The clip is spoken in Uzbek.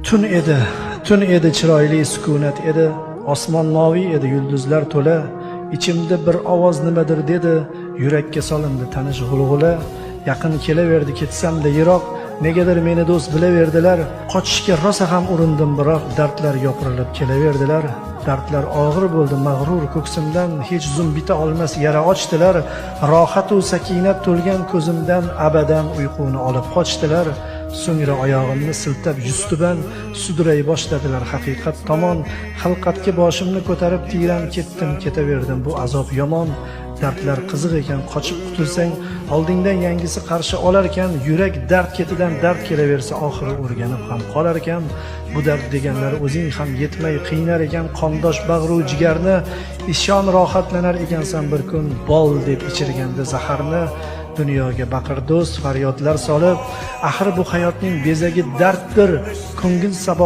Tun edi, chiroyli sukunat edi, osmon moviy edi, yulduzlar to'la. Ichimda bir ovoz nimadir dedi, yurakka solindi tanish g'ulg'ula. Yaqin kelaverdi, ketsam-da yiroq, negadir meni do'st bilaverdilar. Qochishga rosa ham urindim, biroq dardlar yopirilib kelaverdilar. Dardlar og'ir bo'ldi, mag'rur ko'ksimdan hech zum bita olmas yara ochdilar. Rohat va sakinat to'lgan ko'zimdan abadan uyquni olib qochdilar. So'ngra oyog'imni siltab yuztuban suduray boshladilar haqiqat tomon. Xilqatga boshimni ko'tarib tiyram ketdim, ketaverdim, bu azob yomon. Dardlar qiziq ekan, qochib qutulsang oldingdan yangisi qarshi olar ekan. Yurak dard ketidan dard kelaversa oxiri o'rganib ham qolar ekan. Bu dard deganlar o'zing ham yetmay qiynar ekan. Qondosh bag'ru jigarni ishon rohatlanar ekansan bir kun, bol deb ichirganda zaharni. Dunyoga baqir do'st faryodlar solib, axir bu hayotning bezagi darddir, ko'ngil sabo